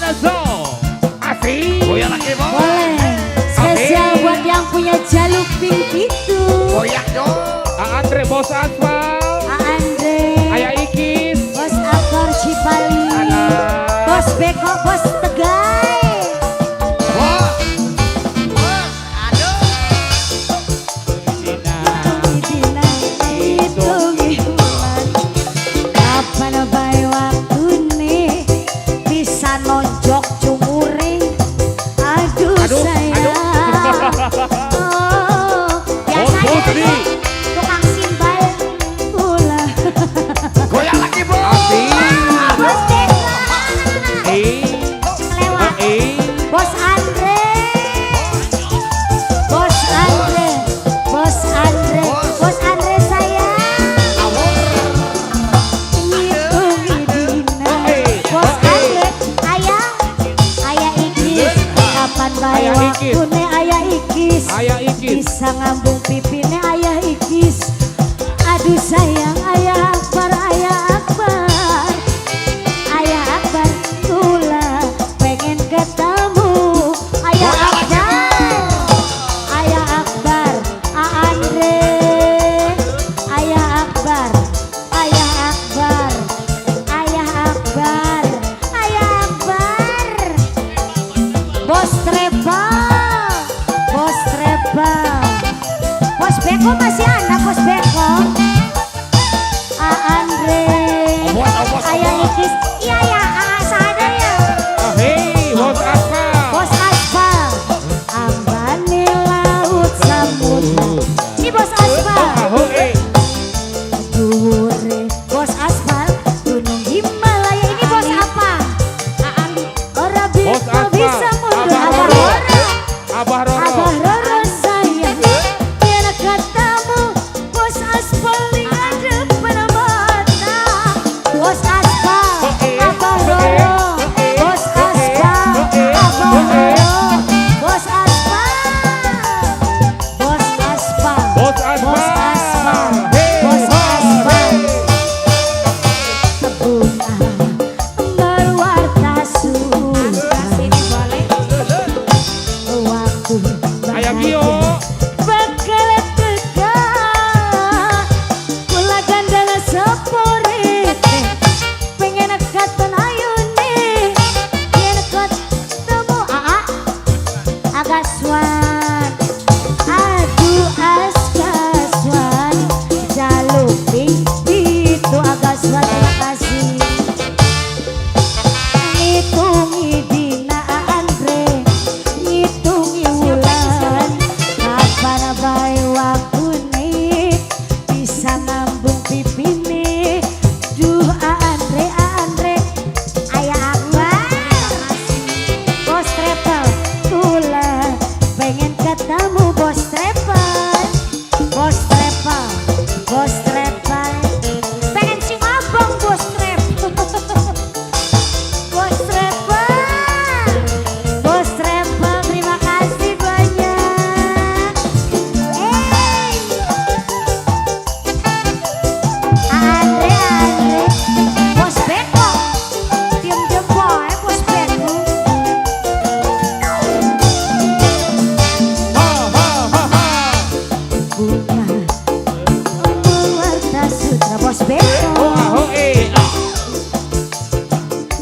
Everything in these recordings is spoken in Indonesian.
Azo. Asik. Goyang lagi bos. Boleh. Spesial buat yang punya jaluk pink itu. Goyang dong. Andre bos aspal. Andre. Ayah Ikis. Bos Akor Cipali. Bos Beko, bos Tegai. Bos. Bos. Aduh. Kapan bae waktune bisa nonjok cumure. Aduh sayang. Oh, biasanya Bos, tuh tukang simbal pula. Goyang lagi bos. Asik. Bos Deka. Kelewat. Bos Andre. Bos Andre. Bos Andre. Bos Andre sayang. Bos Andre, ayah Ikis, kapan bae Ayah Ikis. waktune ayah Ikis, Ayah Ikis. bisa ngambung pipine ayah Ikis. Aduh sayang ayah Akbar, ayah Akbar, ayah Akbar, kula pengen ketemu ayah Akbar, ayah Akbar, Andre, ayah Akbar, ayah Akbar, ayah Akbar, ayah Akbar. Bos Treba, Bos Treba, Bos Beko masih anak Bos Beko. Andre, Bos. ayah Ikis, iya ya, sana ya. Hei bos aspal. Bos Aspal, ambane laut samudra. Ini Bos Aspal. Dure Bos Aspal, Gunung Himalaya. Ini Bos apa? Ora Bos Aspal. bisa mundur. Abah Abah Roro. Roro. Abah Roro. Abah Roro sayang, biar ketemu Bos Aspal di depan mata. Bos Aspal, Abah Roro. Bos Aspal, Abah Roro. Bos Aspal, Bos Aspal, Bos aspal. Bos Aspal, Hei, Bos Aspal. hei. Bunga berwarna sutra. Waktu Ayah Gio. bakal tegak kula gandana saporete pengen katon ayune yen ketemu agaswan aduh agaswan jaluk itu agaswan terima kasih. Ngitungi dina Andre, ngitungi wulan, kapan bae waktune bisa ngambung pipine. Duh Andre, ayah Akbar, Bos Trepel, kula pengen ketemu Bos Trepel, Bos Trepel, Bos Trepel, pengen sing abang Bos Trepel. Bos Trepel, Bos Trepel, terima kasih banyak. Andre, Bos Beko, diem boy, Bos Beko. Bunga berwarna sutra, Bos Beko.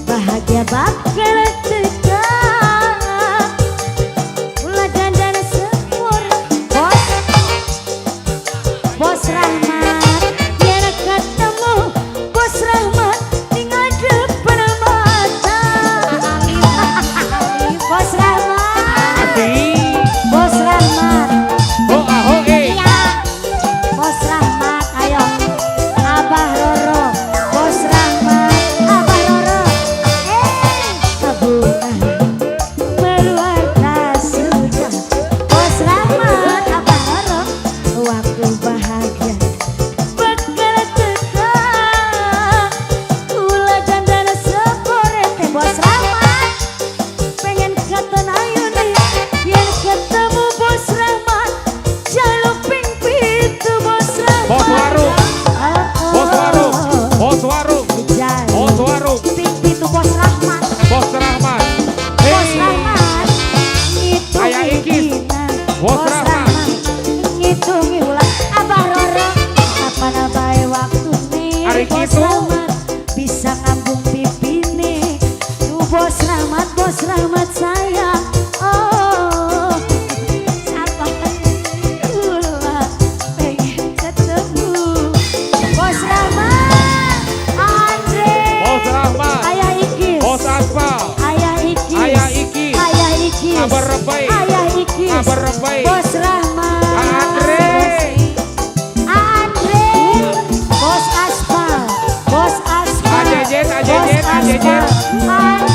Bahagia bakal tegak mula dandana sempurna. Bos Rahmat, biar ketemu Bos Rahmat tinggal depan mata. Bos Rahmat, Bos Rahmat, iya. Bos Rahmat, ayo. Abah Roro, Bos Rahmat, Abah Roro. Bos Rahmat. Ngitungi ulang Abah Roro kapan abai waktu nih Ari Bos kitu. Rahmat bisa ngambung pipi nih tuh Bos Rahmat saya oh siapa ulah pengen ketemu Bos Rahmat Andre Bos Rahmat. Ayah Ikis Bos Aspal. Ayah Ikis Ayah Ikis. Ayah Ikis Kabar rebaik. Ayah Ikis Kabar rebaik. Bos Rahmat Andre. Andre Bos Aspal Bos Aspal Ajejen, Bos Aspal.